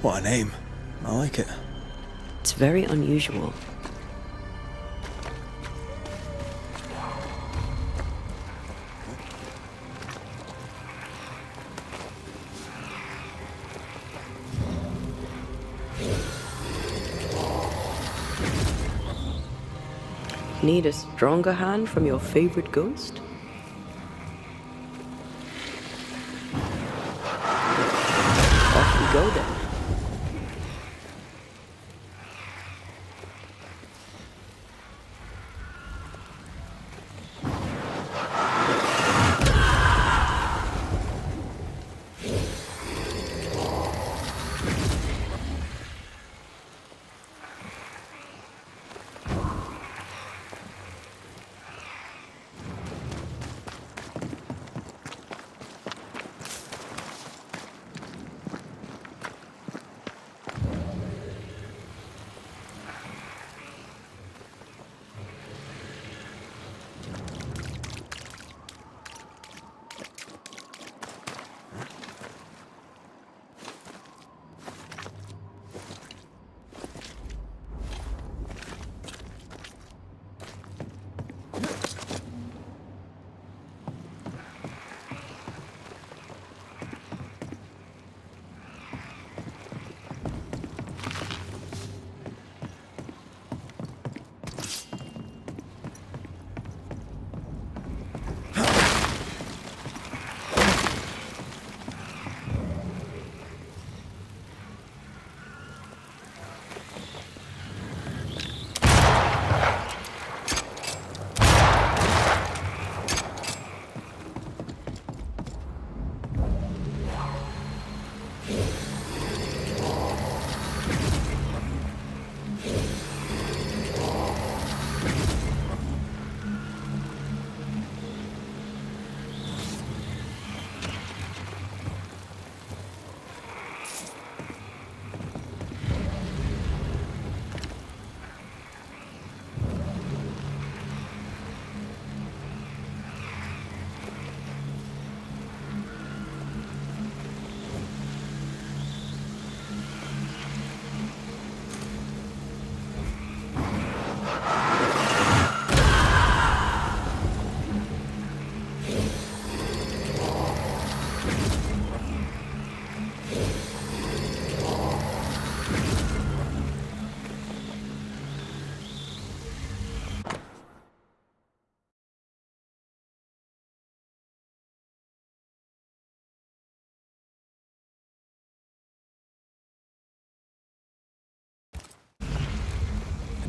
What a name. I like it. It's very unusual. Need a stronger hand from your favorite ghost? Off we go then.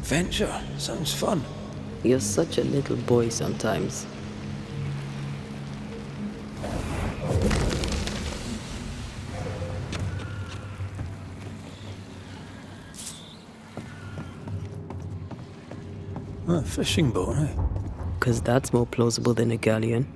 Adventure. Sounds fun. You're such a little boy sometimes. A fishing boat, eh? 'Cause that's more plausible than a galleon.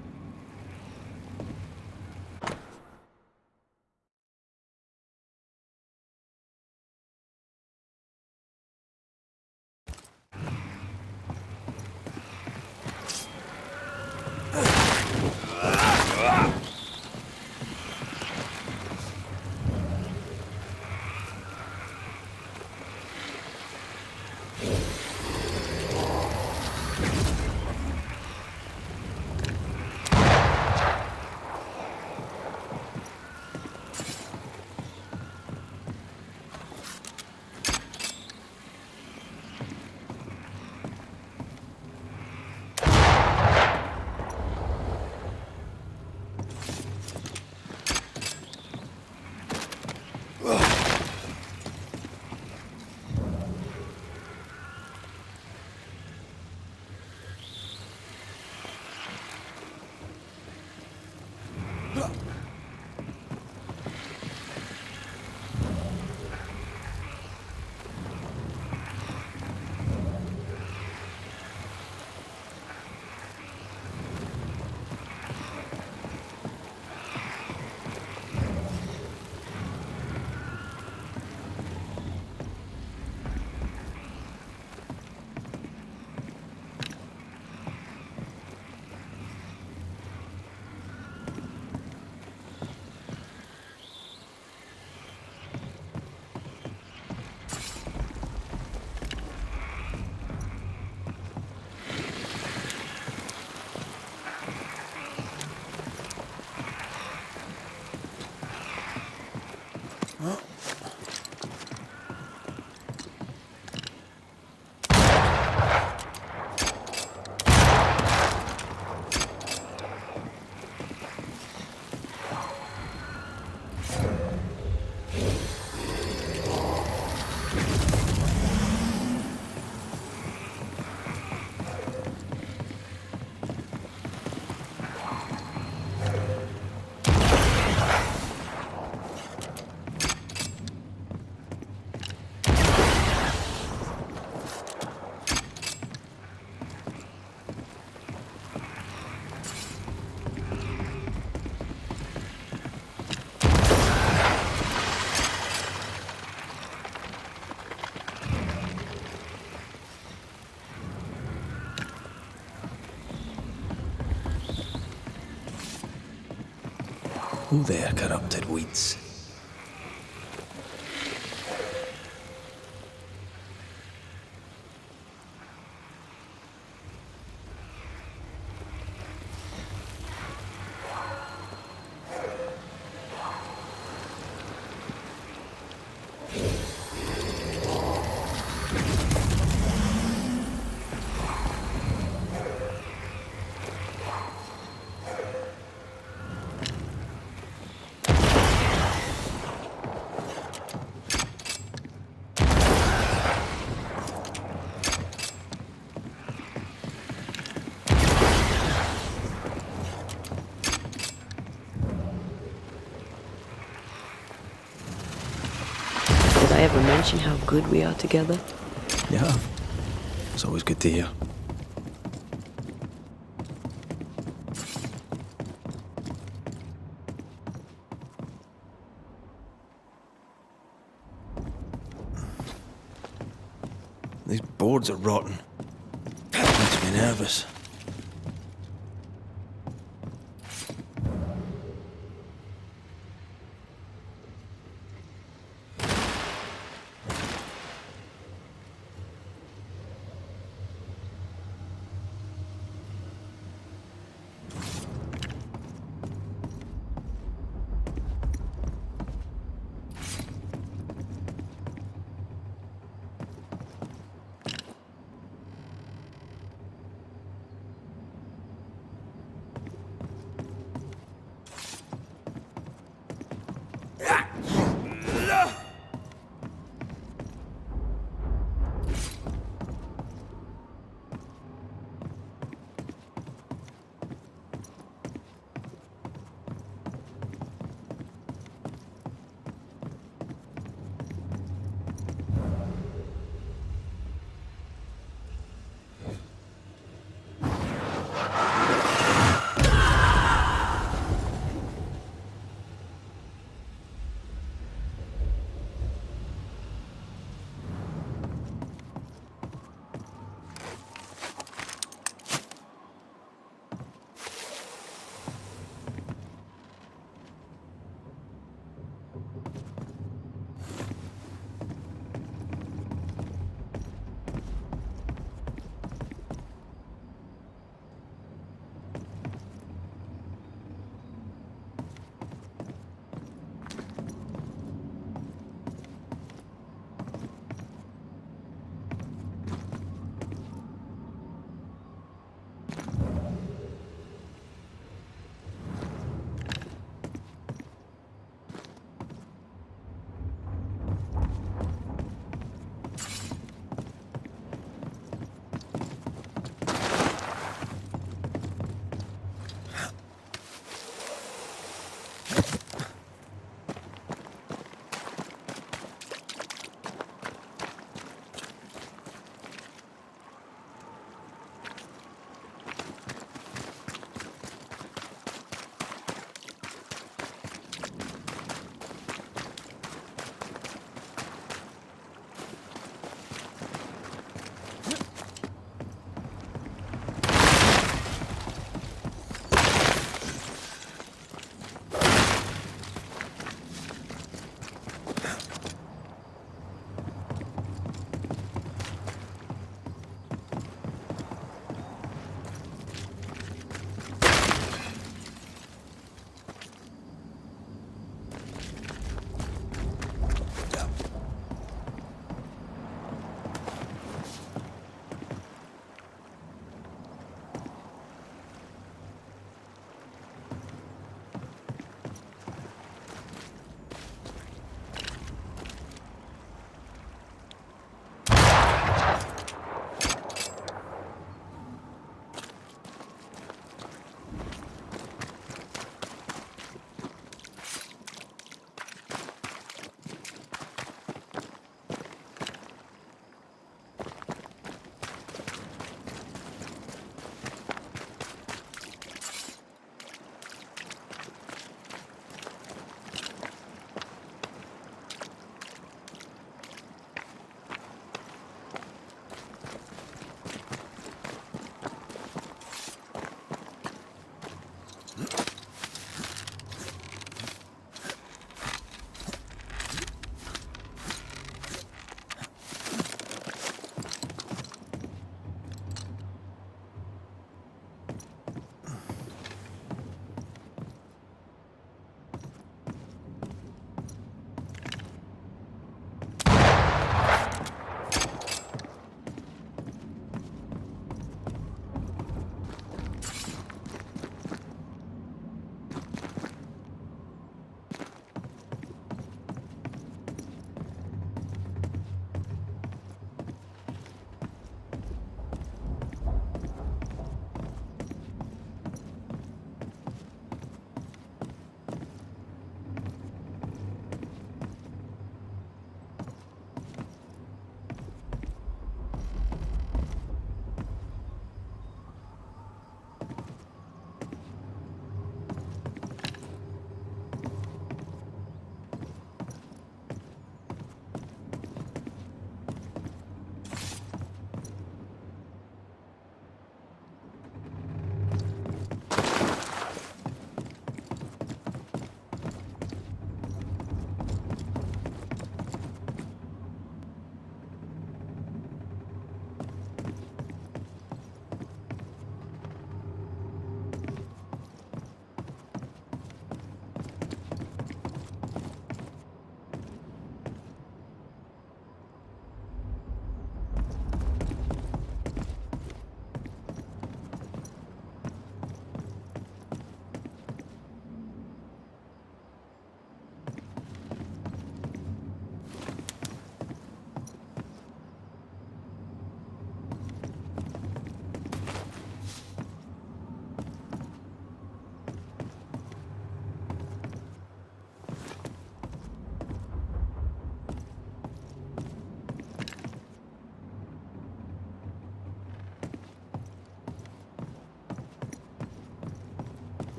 Who there, corrupted weeds? Did I ever mention how good we are together? Yeah. It's always good to hear. These boards are rotten. Makes me nervous.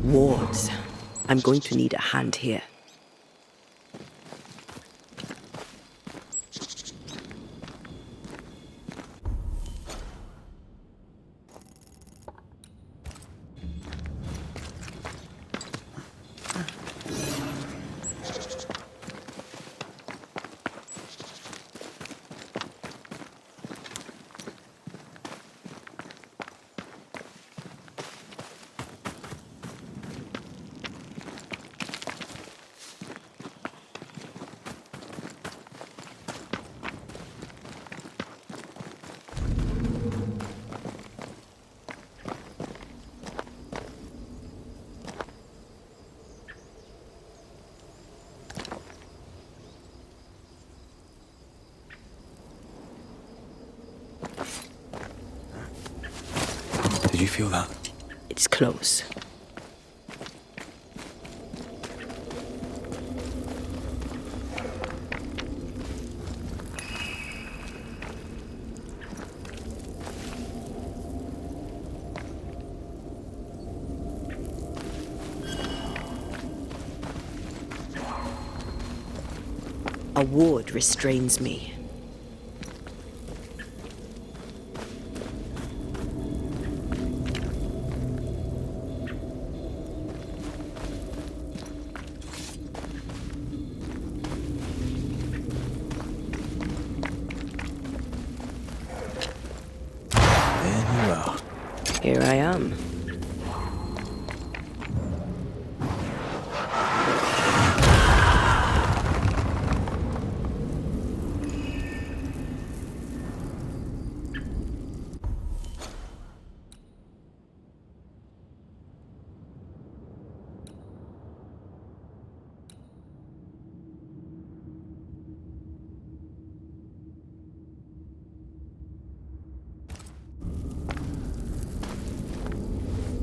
Wards. I'm going to need a hand here. Did you feel that? It's close. A ward restrains me. Here I am.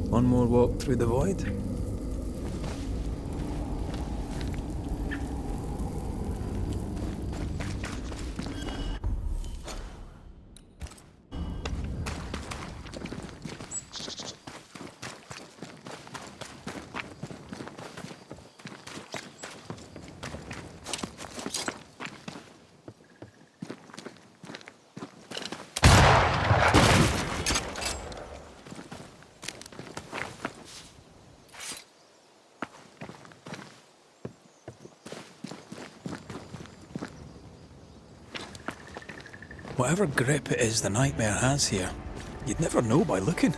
One more walk through the void. Whatever grip it is the nightmare has here, you'd never know by looking.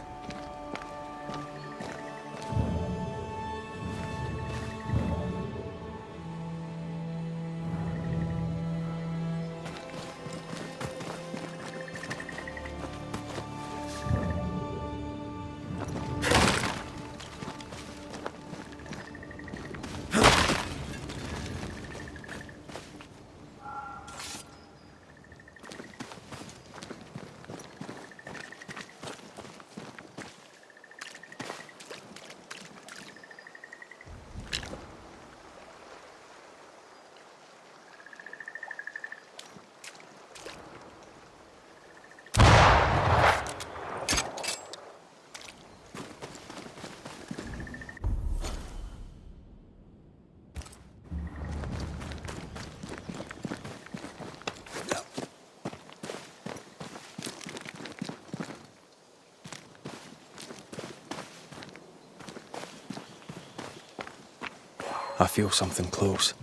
I feel something close.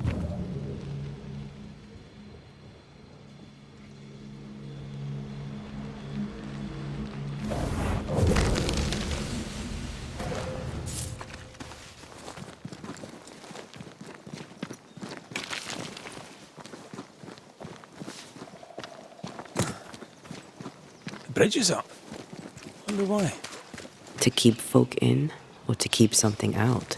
The bridge is up. Wonder why. To keep folk in, or to keep something out?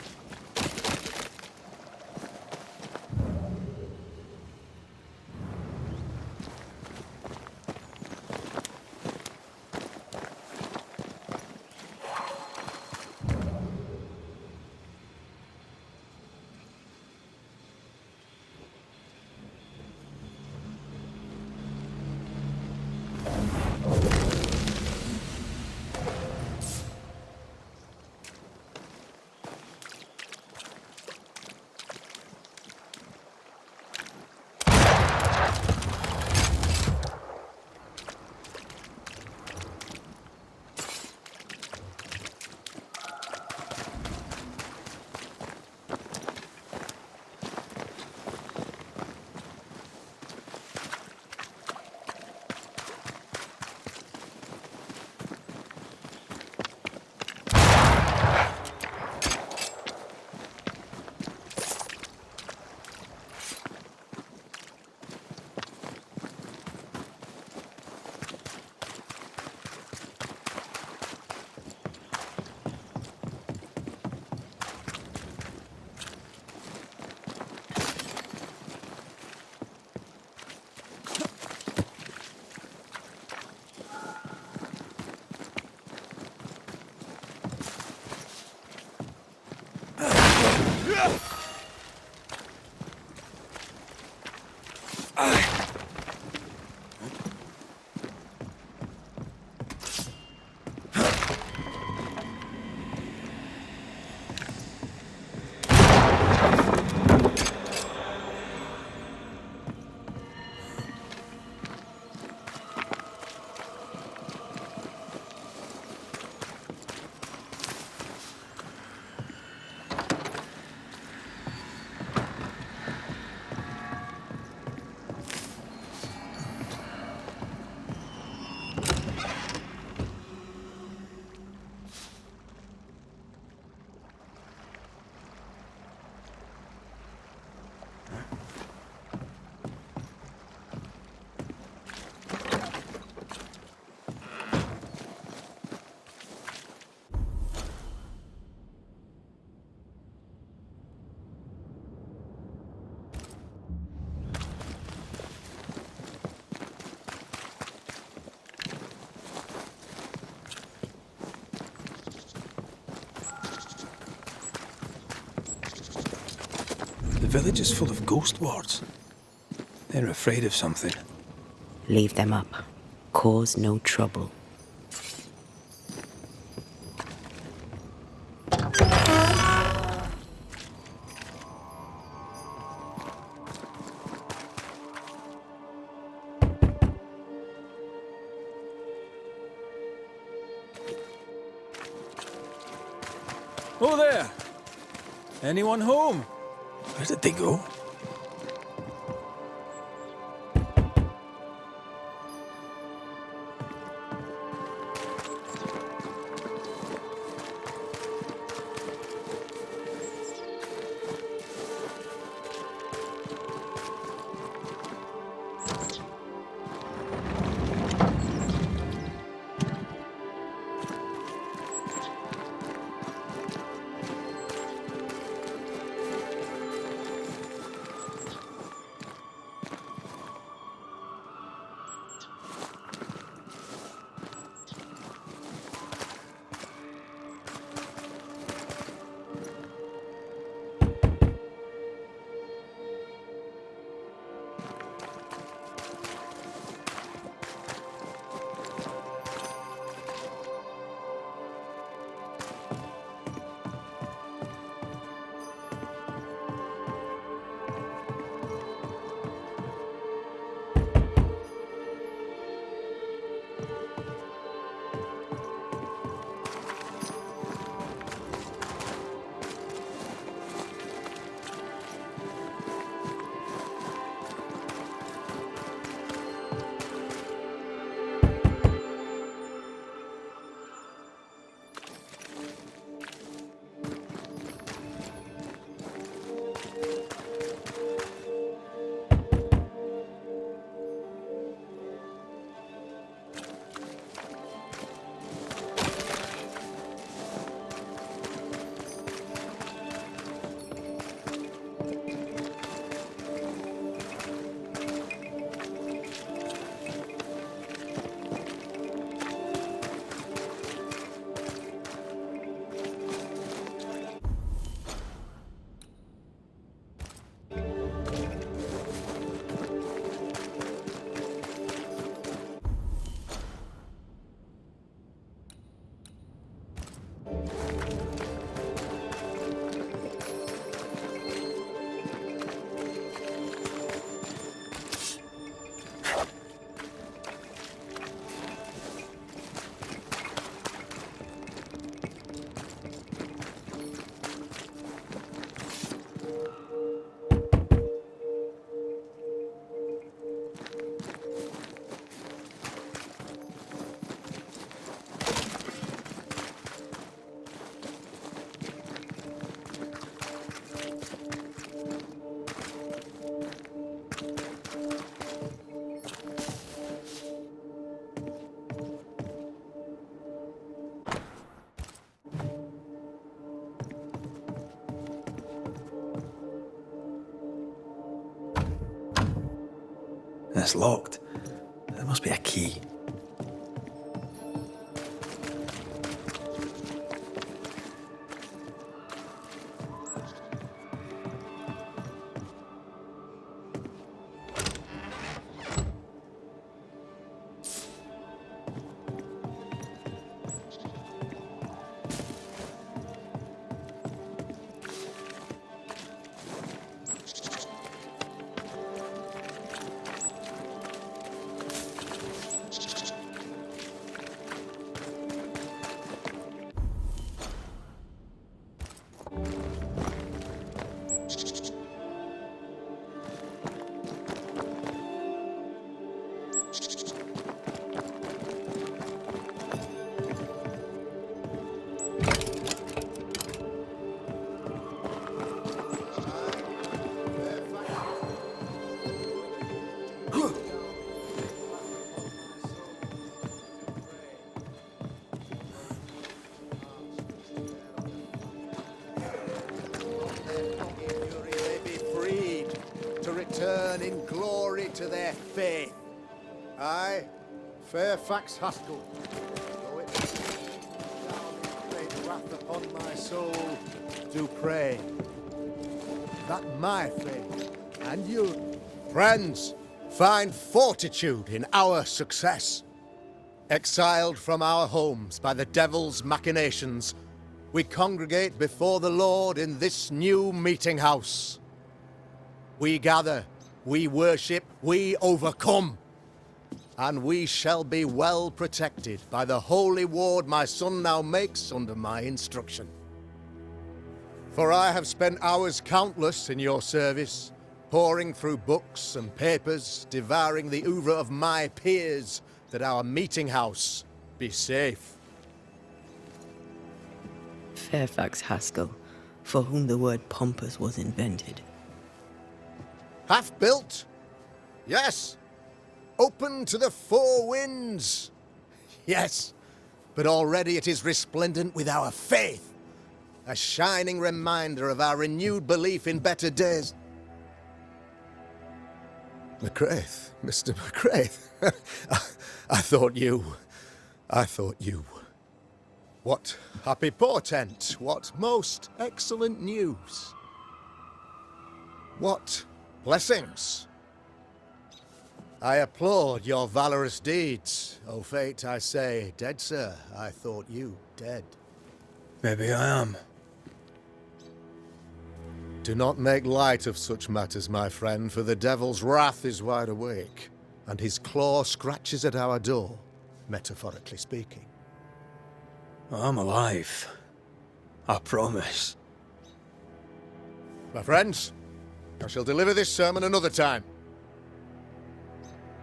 village is full of ghost wards. They're afraid of something. Leave them up. Cause no trouble. Oh there! Anyone home? Where did they go? It's locked. There must be a key. Return in glory to their faith. I, Fairfax Haskell, though it down in great wrath upon my soul, do pray. that my faith and you, friends, find fortitude in our success. Exiled from our homes by the devil's machinations, we congregate before the Lord in this new meeting house. We gather, we worship, we overcome. And we shall be well protected by the holy ward my son now makes under my instruction. For I have spent hours countless in your service, poring through books and papers, devouring the oeuvre of my peers, that our meeting house be safe. Fairfax Haskell, for whom the word pompous was invented. Half-built? Yes. Open to the four winds? Yes. But already it is resplendent with our faith. A shining reminder of our renewed belief in better days. McCraith, Mr. McCraith. I thought you. What happy portent, what most excellent news. What blessings. I applaud your valorous deeds. O fate, I say, dead sir, I thought you dead. Maybe I am. Do not make light of such matters, my friend, for the devil's wrath is wide awake, and his claw scratches at our door, metaphorically speaking. I'm alive. I promise. My friends, I shall deliver this sermon another time.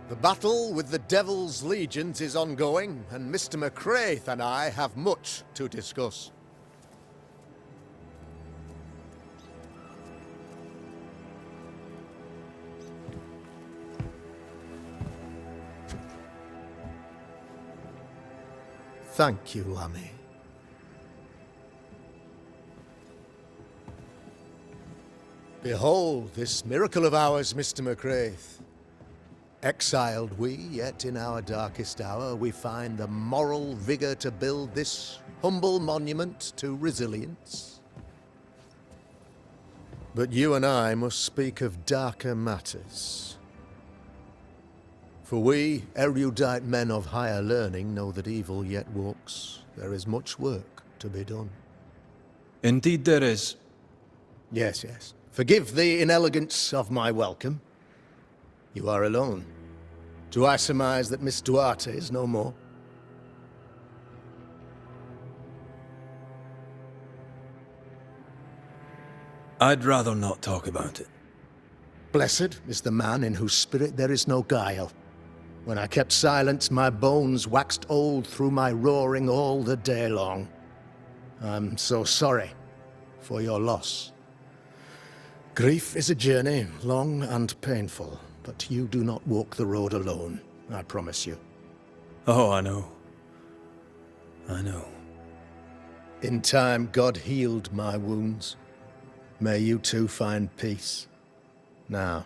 The battle with the devil's legions is ongoing, and Mr. McCraith and I have much to discuss. Thank you, Lammy. Behold this miracle of ours, Mr. McCraith. Exiled we, yet in our darkest hour we find the moral vigor to build this humble monument to resilience. But you and I must speak of darker matters. For we, erudite men of higher learning, know that evil yet walks. There is much work to be done. Indeed there is. Yes, yes. Forgive the inelegance of my welcome. You are alone. Do I surmise that Miss Duarte is no more? I'd rather not talk about it. Blessed is the man in whose spirit there is no guile. When I kept silence, my bones waxed old through my roaring all the day long. I'm so sorry for your loss. Grief is a journey, long and painful, but you do not walk the road alone, I promise you. Oh, I know. I know. In time, God healed my wounds. May you too find peace. Now,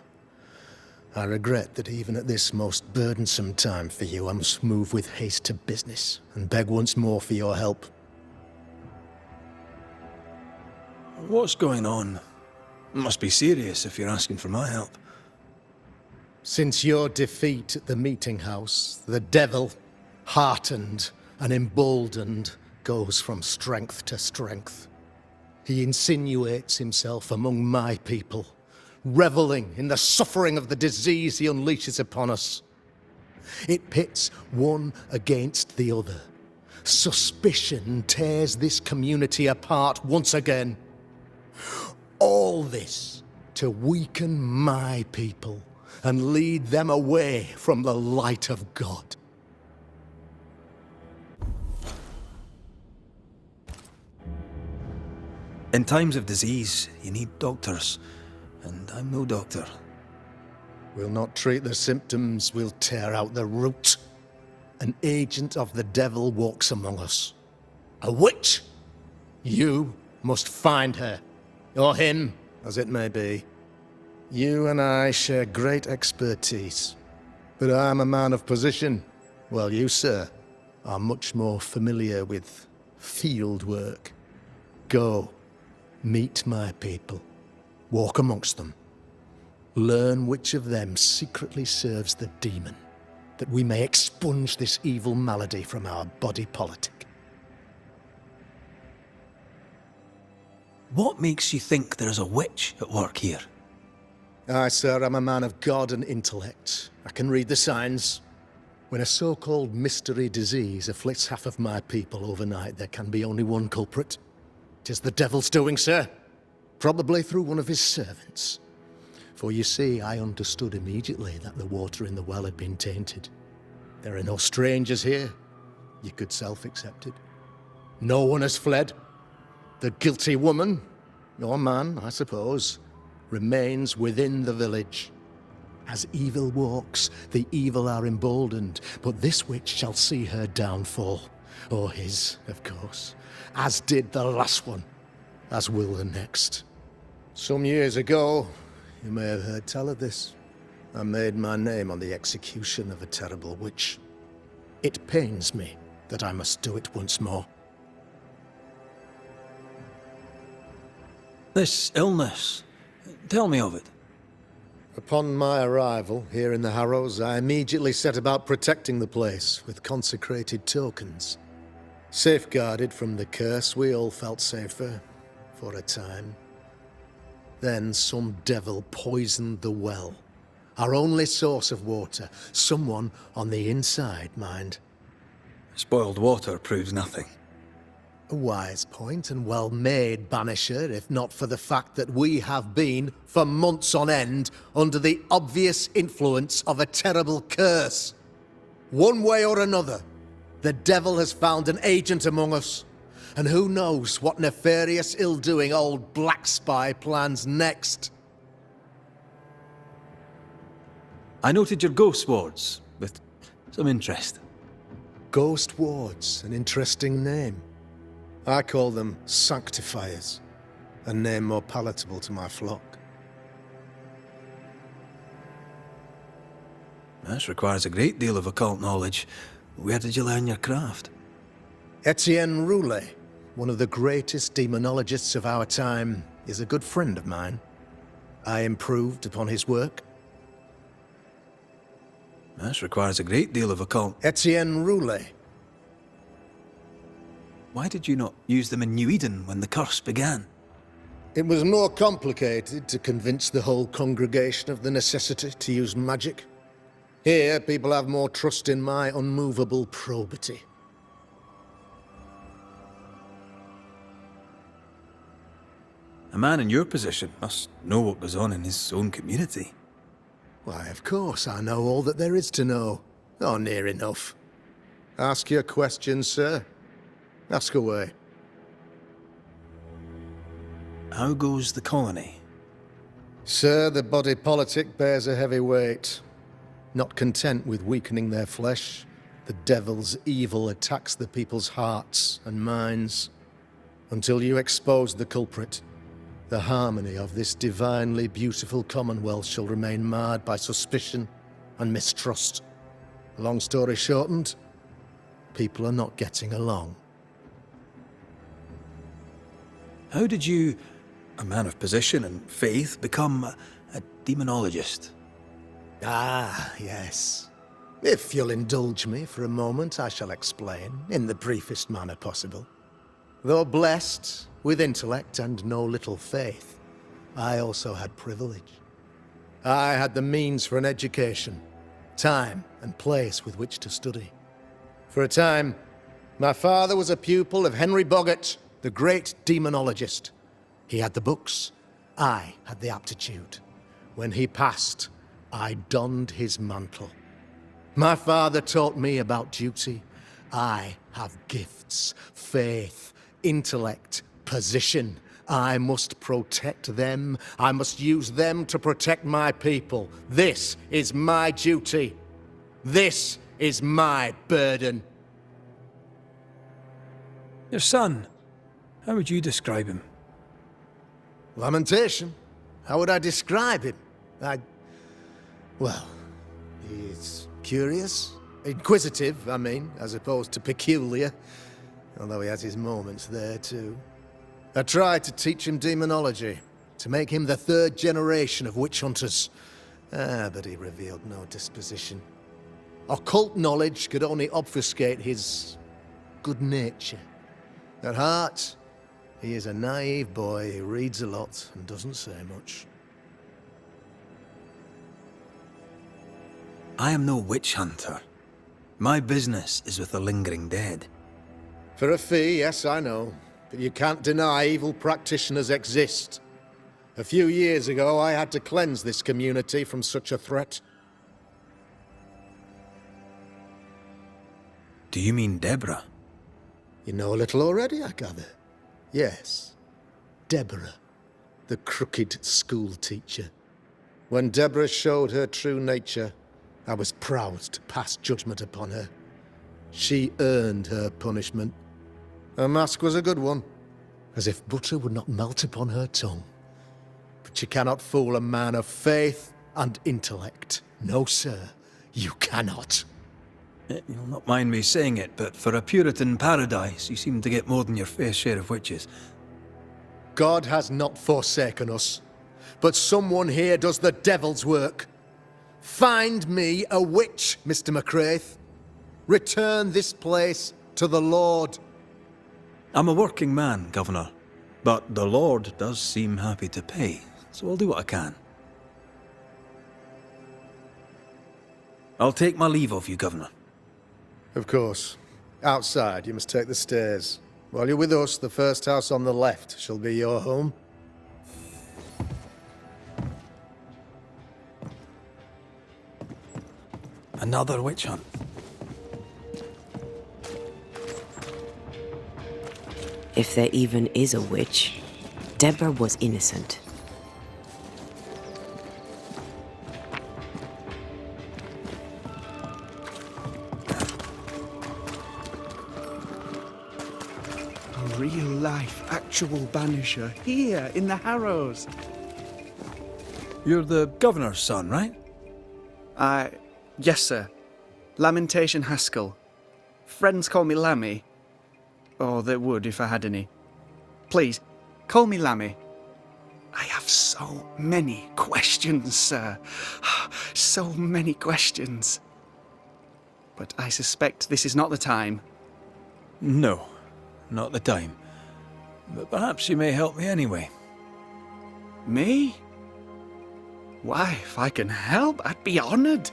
I regret that even at this most burdensome time for you, I must move with haste to business and beg once more for your help. What's going on? It must be serious if you're asking for my help. Since your defeat at the meeting house, the devil, heartened and emboldened, goes from strength to strength. He insinuates himself among my people, reveling in the suffering of the disease he unleashes upon us. It pits one against the other. Suspicion tears this community apart once again. All this to weaken my people and lead them away from the light of God. In times of disease, you need doctors, and I'm no doctor. We'll not treat the symptoms, we'll tear out the root. An agent of the devil walks among us. A witch! You must find her, or him, as it may be. You and I share great expertise, but I'm a man of position, while you, sir, are much more familiar with field work. Go, meet my people, Walk amongst them. Learn which of them secretly serves the demon, that we may expunge this evil malady from our body politic. What makes you think there is a witch at work here? Aye, sir, I'm a man of God and intellect. I can read the signs. When a so-called mystery disease afflicts half of my people overnight, there can be only one culprit. 'Tis the devil's doing, sir. Probably through one of his servants. For you see, I understood immediately that the water in the well had been tainted. There are no strangers here. You could self-accept it. No one has fled. The guilty woman, or man, I suppose, remains within the village. As evil walks, the evil are emboldened, but this witch shall see her downfall. Or his, of course. As did the last one. As will the next. Some years ago, you may have heard tell of this. I made my name on the execution of a terrible witch. It pains me that I must do it once more. This illness, tell me of it. Upon my arrival here in the Harrows, I immediately set about protecting the place with consecrated tokens. Safeguarded from the curse, we all felt safer, for a time. Then some devil poisoned the well, our only source of water. Someone on the inside, mind. Spoiled water proves nothing. A wise point and well made, Banisher, if not for the fact that we have been, for months on end, under the obvious influence of a terrible curse. One way or another, the devil has found an agent among us, and who knows what nefarious ill-doing old Black Spy plans next. I noted your ghost wards with some interest. Ghost wards, an interesting name. I call them sanctifiers, a name more palatable to my flock. This requires a great deal of occult knowledge. Where did you learn your craft? Etienne Roulet, one of the greatest demonologists of our time, is a good friend of mine. I improved upon his work. This requires a great deal of occult... Etienne Roulet. Why did you not use them in New Eden when the curse began? It was more complicated to convince the whole congregation of the necessity to use magic. Here, people have more trust in my unmovable probity. A man in your position must know what goes on in his own community. Why, of course, I know all that there is to know. Oh, near enough. Ask your questions, sir. Ask away. How goes the colony? Sir, the body politic bears a heavy weight. Not content with weakening their flesh, the devil's evil attacks the people's hearts and minds. Until you expose the culprit, the harmony of this divinely beautiful commonwealth shall remain marred by suspicion and mistrust. Long story shortened, people are not getting along. How did you, a man of position and faith, become a demonologist? Ah, yes. If you'll indulge me for a moment, I shall explain, in the briefest manner possible. Though blessed with intellect and no little faith, I also had privilege. I had the means for an education, time and place with which to study. For a time, my father was a pupil of Henry Boggart, the great demonologist. He had the books, I had the aptitude. When he passed, I donned his mantle. My father taught me about duty. I have gifts, faith, intellect, position. I must protect them. I must use them to protect my people. This is my duty. This is my burden. Your son, how would you describe him? Lamentation? How would I describe him? Well, he's curious. Inquisitive, I mean, as opposed to peculiar. Although he has his moments there, too. I tried to teach him demonology. to make him the third generation of witch hunters. But he revealed no disposition. Occult knowledge could only obfuscate his good nature. At heart, he is a naive boy who reads a lot and doesn't say much. I am no witch hunter. My business is with the lingering dead. For a fee, yes, I know. But you can't deny evil practitioners exist. A few years ago, I had to cleanse this community from such a threat. Do you mean Deborah? You know a little already, I gather. Yes, Deborah, the crooked school teacher. When Deborah showed her true nature, I was proud to pass judgment upon her. She earned her punishment. Her mask was a good one, as if butter would not melt upon her tongue. But you cannot fool a man of faith and intellect. No, sir, you cannot. You'll not mind me saying it, but for a Puritan paradise, you seem to get more than your fair share of witches. God has not forsaken us, but someone here does the devil's work. Find me a witch, Mr. McCraith. Return this place to the Lord. I'm a working man, Governor, but the Lord does seem happy to pay, so I'll do what I can. I'll take my leave of you, Governor. Of course. Outside, you must take the stairs. While you're with us, the first house on the left shall be your home. Another witch hunt. If there even is a witch, Deborah was innocent. A real-life, actual Banisher here in the Harrows. You're the Governor's son, right? Yes, sir. Lamentation Haskell. Friends call me Lammy. Or they would if I had any. Please, call me Lammy. I have so many questions, sir. So many questions. But I suspect this is not the time. No, not the time. But perhaps you may help me anyway. Me? Why, if I can help, I'd be honoured.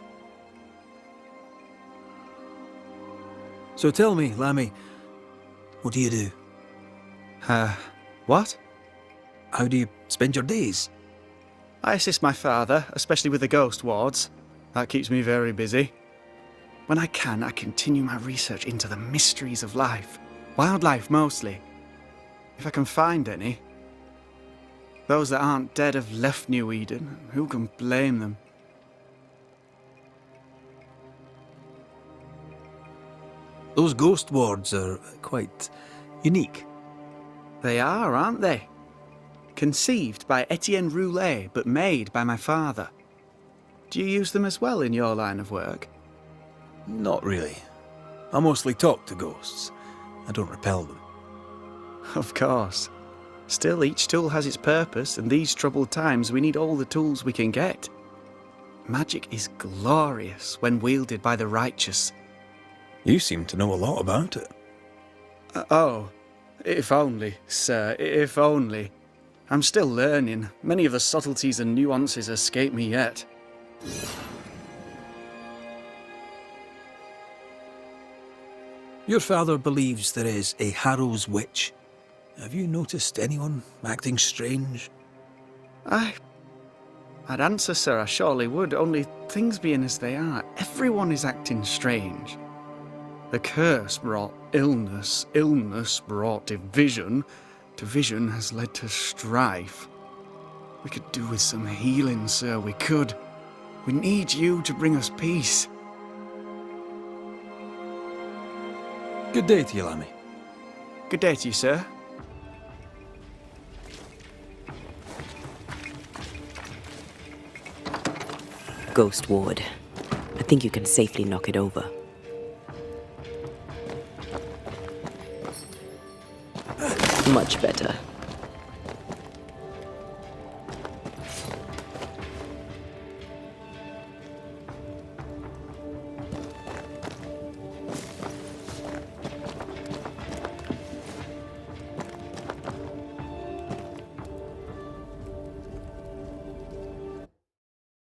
So tell me, Lammy, what do you do? What? How do you spend your days? I assist my father, especially with the ghost wards. That keeps me very busy. When I can, I continue my research into the mysteries of life. Wildlife, mostly. If I can find any. Those that aren't dead have left New Eden. Who can blame them? Those ghost wards are quite unique. They are, aren't they? Conceived by Etienne Roulet, but made by my father. Do you use them as well in your line of work? Not really. I mostly talk to ghosts. I don't repel them. Of course. Still, each tool has its purpose, and these troubled times we need all the tools we can get. Magic is glorious when wielded by the righteous. You seem to know a lot about it. Oh, if only, sir, if only. I'm still learning. Many of the subtleties and nuances escape me yet. Your father believes there is a Harrow's witch. Have you noticed anyone acting strange? I'd answer, sir, I surely would, only things being as they are, everyone is acting strange. The curse brought illness, illness brought division, division has led to strife. We could do with some healing, sir, we could. We need you to bring us peace. Good day to you, Lammy. Good day to you, sir. Ghost ward. I think you can safely knock it over. Much better.